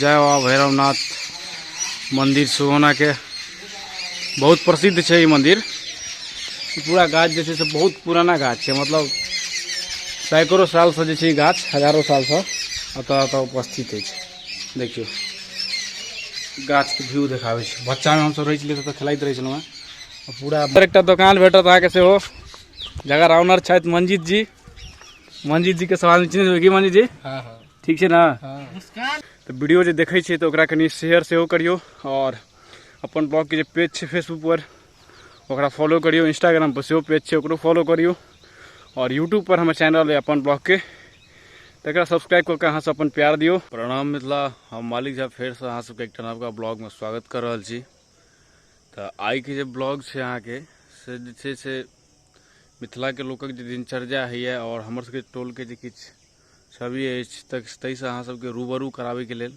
जय बाबा भैरवनाथ मंदिर सुगौना के बहुत प्रसिद्ध है। ये मंदिर पूरा गाछ जैसे से बहुत पुराना गाछ है, मतलब सैकड़ों साल से जैसे गाछ हजारों साल से अतः उपस्थित है। देखियो गाछ के व्यू देखावे छै। बच्चा में हम सब रही तो खेलते रही छलहुँ। पूरा एक दुकान भेटत अहाँ के सेहो जगह ऑनर छथि मंजीत जी। मंजीत जी के सवाल चिन्ह की मंजीत जी? हाँ हाँ ठीक है ना। हाँ। तो वीडियो जो देखे छे तो ओकरा कनी शेयर सेहो करियो और अपन ब्लॉग के जो पेज है फेसबुक पर ओकरा फॉलो करियो, इंस्टाग्राम पर सेहो पेज है ओकरो फॉलो करियो और यूट्यूब पर हमारे चैनल है अपन ब्लॉग के तक सब्सक्राइब करके अहाँ सब अपन प्यार दियो। प्रणाम मिथिला, हम मालिक साहब फेर से अहाँ सबके एक नवका ब्लॉग में स्वागत कर रहा छी। तो आई के जो ब्लॉग है अहाँ के से मिथिला के लोक जो दिनचर्या है और हमर सबके टोल के जो किछ छवि तक तैसे अहाँ सबके रूबरू कराबे के लेल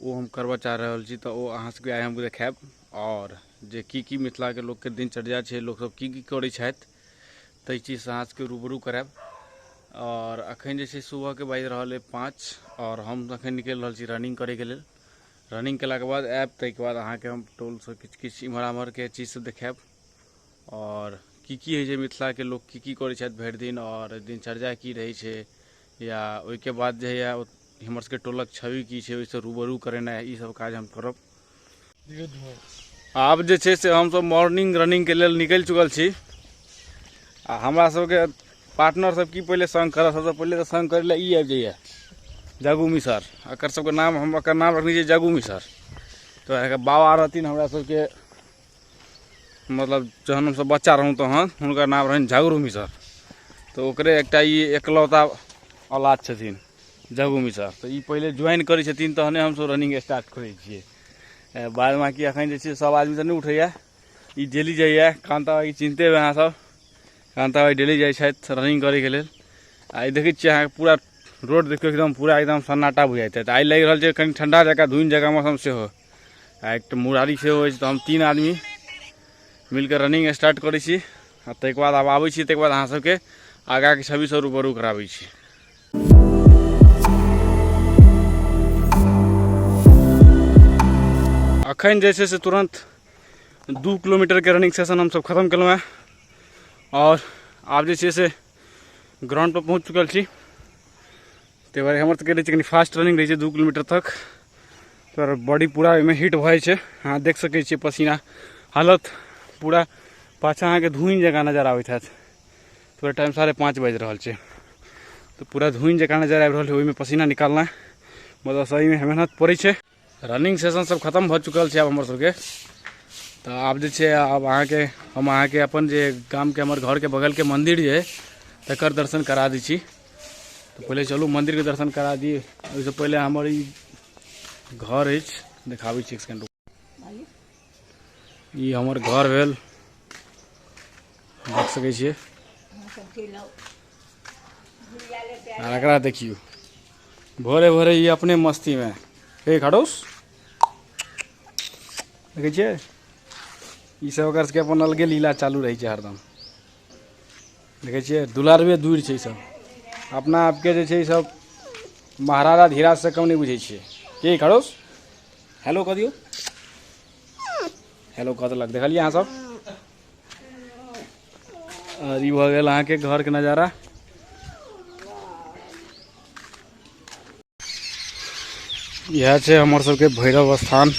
वो हम करवा चाह रहा छी। तो अहाँ सबके आइ हम देखाब और जे की मिथिला के लोक के दिनचर्या है, लोग सब की करे छथि तै चीज अहाँ सबके रूबरू कराब। और अखन जैसे सुबह के बाजि रहा है 5 और हम अखन निकल रहा छी रनिंग करे के लेल। रनिंग केला के बाद आब तै के बाद अहाँ के हम टोल से किछ इम्हर आम्हर के चीज सब देखाब और की है मिथिला के लोग की करे छथि भरि दिन और दिनचर्या की रहे छे या ओइ के बाद जे है हमर सबके टोलक छवि की छे ओइसे रूबरू करेना ई सब काज हम करब। आब जे छे से हम सब मॉर्निंग रनिंग के लेल निकल चुकल छी। आ हमरा सबके पार्टनर सब की पहले संग करत, सबसे पहले तो संग करे ई आबि जाइए जगू मिसर। एकर सबके नाम हम एकर नाम रखने छी जगू मिसर। तो एकर बाबा रहथिन हमरा सबके, मतलब जहन हम सब बच्चा रहूँ तहन हुनकर नाम रहनि झगरू मिसर। तो ओकरे एकटा ई एकलौता औलाद छथिन जगू मिसर। तो ई पहले ज्वाइन करै छथिन तहने हम सब रनिंग स्टार्ट करै छियै। बाद बाकी अखन जे छै सब आदमी तऽ नहि उठैया, ई डेली जाइए। कांता भाई चिन्हते हेबै अहाँ सब, कांता भाई डेली जाइ छथि रनिंग करे के लेल। आ ई देखै छियै अहाँ पूरा रोड देखियो एकदम पूरा एकदम सन्नाटा बुझाइत है। आई लग रहल छै कनी ठंडा जगह धुन जगह मौसम सेहो आ एक मुरारी सेहो अछि। तो हम 3 आदमी मिलकर रनिंग स्टार्ट करै छी आ ताहिके बाद आब आबै छी, ताहिके बाद अहाँ सबके आगा के छवि से रूबरू कराबै छी। अखन जे छै से तुरंत 2 किलोमीटर के रनिंग सेशन हम सब खत्म केलहुँ हैं और आब जे छै से ग्राउंड पर पहुँच चुकल छी। ताहि दुआरे हमर सबके कनी फास्ट रनिंग रहे छै 2 किलोमीटर तक। तो बॉडी पूरा में हिट भऽ छै। अहाँ देख सकै छियै पसीना हालत पूरा पाछा अहाँ के धुइन जगह नजर आबैत हैत। पूरा टाइम 5:30 बाजि रहल छै तो पूरा धुइन जगह नजर आबि रहल है। ओहिमे पसीना निकालना मतलब सही में मेहनत पड़ै छै। रनिंग सेशन सब खत्म भऽ चुकल छै आब हमर सबके। तो आब जे छै आब हम अहाँ के अपन जे गाम के हमर घर के बगल के मंदिर जे तकर दर्शन करा दै छी। तो पहले चलू मंदिर के दर्शन करा दिए। ओहिसँ पहले हमर ई घर अछि, देखाबै छी एक सेकंड। ई हमर घर भेल, देख सकै छियै। आ एकरा देखियो भोरे भोरे ई अपने मस्ती में हे खड़ोस देखै छियै। ई सब ओकर सबके अपन अलगे लीला चालू रहै छै हरदम। देखै छियै दुलारबे दूर छै ई सब। अपना आपके जे छै सब महाराजा धीराज से कम नहीं बुझे छियै। के खड़ोस हेलो कह दियो, हेलो कह देलक, देखलियै अहाँ सब। और ई भऽ गेल अहाँ के घर के नजारा। यह छै हमर सबके भैरव स्थान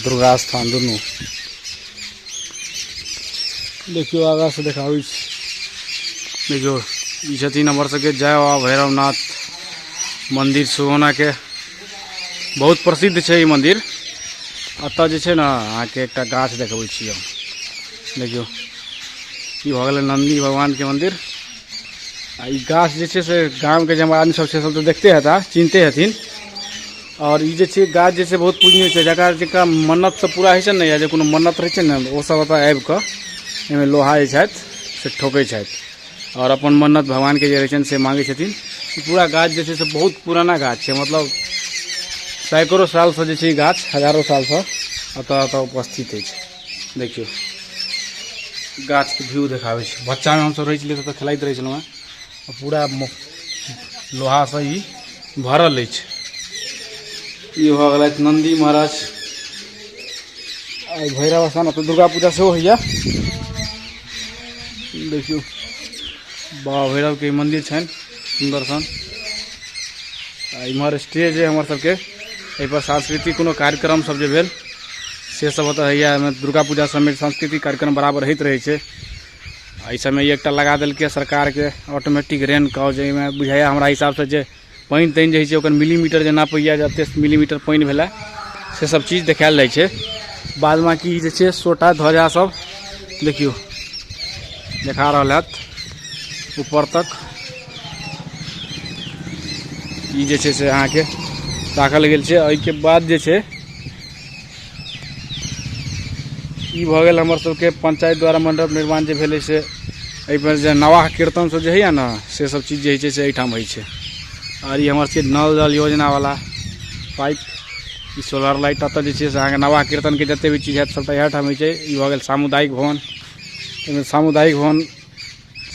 दुर्गा स्थान दुनू। देखियो आगा से देखाबै छी। देखियो ई छथिन हमर सबके जय बाबा भैरवनाथ मंदिर सुगौना के बहुत प्रसिद्ध है। ये मंदिर अतः जे छै ने अहाँ के एकटा गाछ देखबै छी हम। देखियो ई भऽ गेलै नंदी भगवान के मंदिर। आ ई गाछ जे छै से गाँव के जे आदमी सब छै सब तो देखते हेता, चिन्हते हेथिन। और ई जे छै गाछ जे छै बहुत पूजनीय छै। जकरा मन्नत से पूरा होइ छै ने या जे कोनो मन्नत रहै छै ने ओ सब एतऽ आबि कऽ एहिमे लोहा जे छथि से ठोकै छथि और अपन मन्नत भगवान के जे रहै छनि से मांगै छथिन। पूरा गाछ जे छै से बहुत पुराना गाछ छै, मतलब सैकड़ों साल से जे छै गाछ हजारों साल से अतः उपस्थित है। देखियो गाछ के व्यू देखाबै छै। बच्चा में हम सब रही छलियै तऽ खेलाइत रही छलहुँ पूरा लोहा से ही भरल अछि। ये हो गया नंदी महाराज भैरव स्थान तो दुर्गा पूजा से हो है। देखियो बाबा भैरव के मंदिर छन सुंदर सन। इम्हर स्टेज है हमार सबके पर सांस्कृतिक कोनो कार्यक्रम सब जे भेल से सब होता है। दुर्गा पूजा समय सांस्कृतिक कार्यक्रम बराबर होते रहे छे। एहि समय एकटा लगा दिल के सरकार के ऑटोमेटिक रेन कॉज में बुझाया हमरा हिसाब से जे पानी तानि जे ओकर मिलीमीटर जे नापैया जते मिलीमीटर पानी भेला से सब चीज देखायल जाइ छे। बाद में कि जे छे सोटा ध्वजा सब देखियो देखा रहा है ऊपर तक ई जे छे से अहाँ के राखल गेल छे। एहि के बाद जे छे ई भ गेल हमर सबके पंचायत द्वारा मंडप निर्माण जे भेले से एहि पर जे नवाह कीर्तन सब जे है ना से सब चीज जे है से एहिठाम होइ छे। और ये हमर सबके नल जल योजना वाला पाइप ई सोलर लाइट अत जे छे से अहाँ के नवाह कीर्तन के जते भी चीज है सबटा इएह ठाम होइ छे। ई भ गेल सामुदायिक भवन। एहिमे सामुदायिक भवन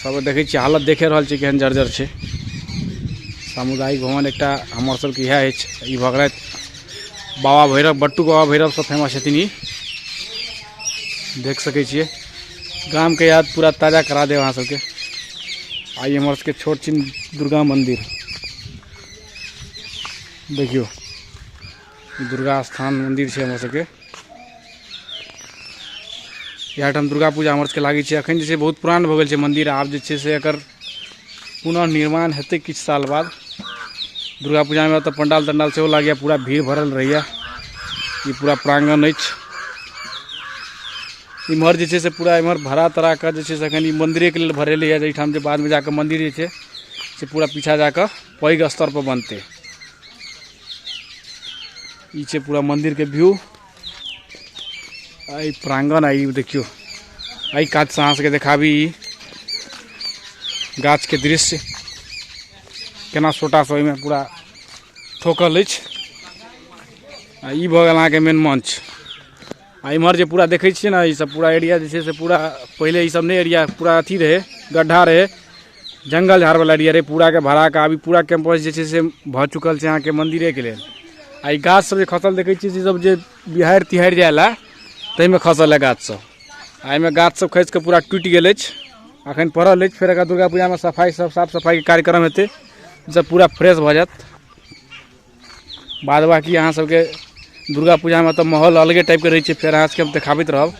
सब देखै छी हालत देखे रहल छी केहन जर्जर छे। सामुदायिक भवन एकटा हमर सबके इएह अछि। ई भ गेल बाबा भैरव बट्टू बाबा भैरव सब फेमस छथिन। ई देख सकै छियै गाम के याद पूरा ताजा करा दे अहाँ सबके। आई हमर सबके छोट छिन दुर्गा मंदिर देखियो दुर्गा स्थान मंदिर छे हमर सबके। यहाँ ठाम दुर्गा पूजा हमर सबके लागी छे। अखन जे छे बहुत पुरान भ गेल छे मंदिर। आब जे छे से एकर पुनः निर्माण हेतै किछ साल बाद। दुर्गा पूजा में तो पंडाल तंडाल से लागिया पूरा भीड़ भरल रहिया। ये पूरा प्रांगण अछि। इम्हर जे छे से पूरा इम्हर भरा तरा कर जे छे से अखन ई मंदिरे के लेल भरेले है। एहिठाम जे बाद में जाकर मंदिर जे छे से पूरा पीछा जाकर पैघ स्तर पर बनते। ई छे पूरा मंदिर के व्यू। आई प्रांगण आई देखियो आई काज से अहाँ सबके देखाबी गाछ के दृश्य केना छोटा सा में पूरा ठोकल अछि। ई भ गेल अहाँ के मेन मंच। इम्हर जे पूरा देखे छिए ना ई सब पूरा एरिया जे छे से पूरा पहले ई सब नहीं एरिया पूरा अथी रहे गड्ढा रहे जंगल झाड़ वाला एरिया रहे पूरा के भरा के। अभी पूरा कैंपस जे छे से भ चुकल छे अहाँ के मंदिरे के लेल। आई गाछ सब जे खसल देखे छिए सब जे बिहार तिहार जायला तै में खसल है गाछ सब। आई में गाछ सब खस के पूरा टूट गेल अछि। अखन पड़ल अछि। फेर अगर दुर्गा पूजा में सफाई सब साफ सफाई के कार्यक्रम हेतै जब पूरा फ्रेश भ जात। बाद बाकी अहाँ सबके दुर्गा पूजा में तो माहौल अलगे टाइप के रही है। फिर अहाँ सबके हम देखाबैत रहब।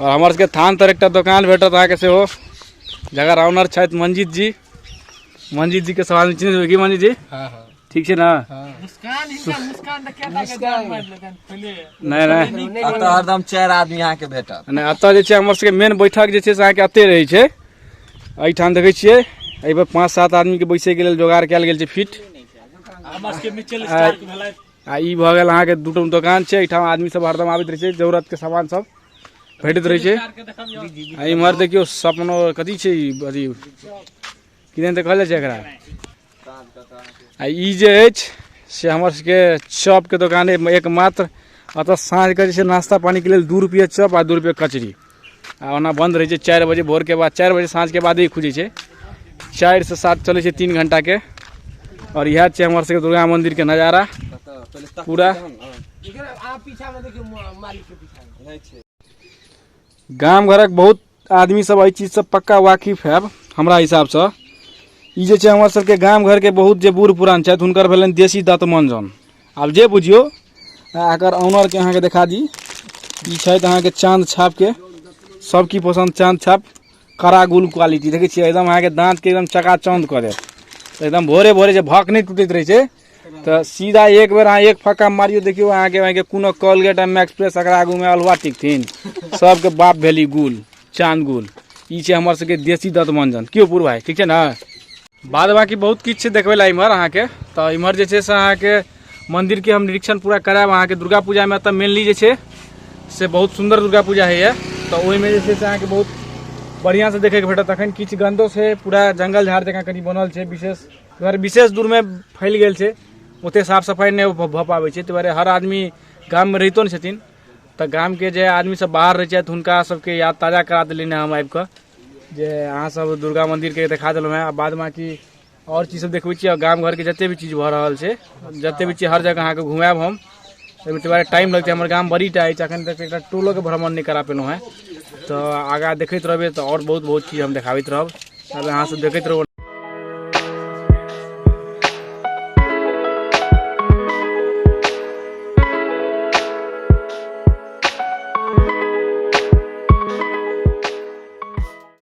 और हमर सबके थान तर एकटा दुकान भेटत अहाँ के सेहो जगह ऑनर छथि मंजीत जी। मंजीत जी के सवाल चिन्ह की मंजीत जी? हां हां ठीक छे ना? मुस्कान हिनका मुस्कान त केटा के जान मार लेकन पहले नहीं अत हरदम 4 आदमी यहाँ के भेटत। नहीं अत जे छे हमर सबके मेन बैठक जे छे से अहाँ के अते रही छे। एहि ठाम देखै छियै एहि पर 5-7 आदमी के बैसे के लेल जोगाड़ कैल गेल छे फिट। हमर सबके मिचल स्टार के भेलै। आ ई भ गेल अहाँ के दूटा दुकान छे। एठाम आदमी सब हरदम आबैत रहे छे जरूरत के सामान सब भेटत रहे छे। आ इम्हर देखियो सपनो कथी छे ई अथी किदैन त कहले छे एकरा। आ ई जे अछि से हमर सबके चॉप के दुकान है एकमात्र। अत साँझ के जे छे नाश्ता पानी के लेल 2 रुपया चॉप आ 2 रुपया कचरी। आ ओना बंद रहे छे 4 बजे भोर के बाद 4 बजे साँझ के बाद ही खुजे छे। 4 से 7 चले छे 3 घंटा के। और यह छे हमर सबके दुर्गा मंदिर के नजारा पूरा। गाम घरक बहुत आदमी सब एहि चीज से पक्का वाकिफ है हमरा हिसाब से। ई जे छे हमर सबके गाम घर के बहुत जे बूढ़ पुरान छथि हुनकर भेलन देसी दतमंजन। आब जे बुझियो अगर ऑनर के अहाँ के देखा दी ई छथि अहाँ के चांद छाप के सबकी पसंद चांद छाप कड़ा गुल क्वालिटी देखे छिए एकदम अहाँ के दांत के एकदम चकाचौंध कर देत। एकदम भोरे भोरे जे भक नहीं टूटत रहे छे तो सीधा एक बेर अहाँ एक फक्का मारियो देखियो अहाँ के कोनो कोलगेट मैक्स फ्रेश एकरा आगू में अलवा टिकथिन सबके बाप भेली गुल चांद गुल। ई छे हमर सबके देसी दतमंजन क्यों पूर भाई ठीक छे ना? बाद बाकी बहुत किछ छे देखबे ला इम्हर अहाँ के। तो इम्हर जे छे से अहाँ के मंदिर के हम निरीक्षण पूरा कराब। अहाँ के दुर्गा पूजा में तो मेनली जे छे से बहुत सुंदर दुर्गा पूजा है। तो ओहि में जे छे से अहाँ के बहुत बढ़िया से देखे के भेटत। अखन किछ गंदो से पूरा जंगल झाड़ जगह कनी बनल छे विशेष दूर में फैल गेल छे ओते साफ सफाई नहीं भ पावे छे। तो हर आदमी गाम में रहितो न छथिन तो गाम के जे आदमी सब बाहर रहे छथि हुनका सबके याद ताजा करा देलिन हम आबि के जे अहाँ सब दुर्गा मंदिर के देखा देलहुँ हैं। बाद बाकी और चीज सब देखबै छी और गाम घर के जते भी चीज भ रहल छै जते भी चीज हर जगह अहाँ के घुमाएब हम एमे तबारे टाइम लगते हमर गाम बड़ी टा अछि अखन तक एकटा टोलो के भ्रमण नहीं करा पेलहुं हैं तो आगा देखैत रहबे तो और बहुत बहुत चीज हम देखाबैत रहब अब अहाँ सब देखैत रहब।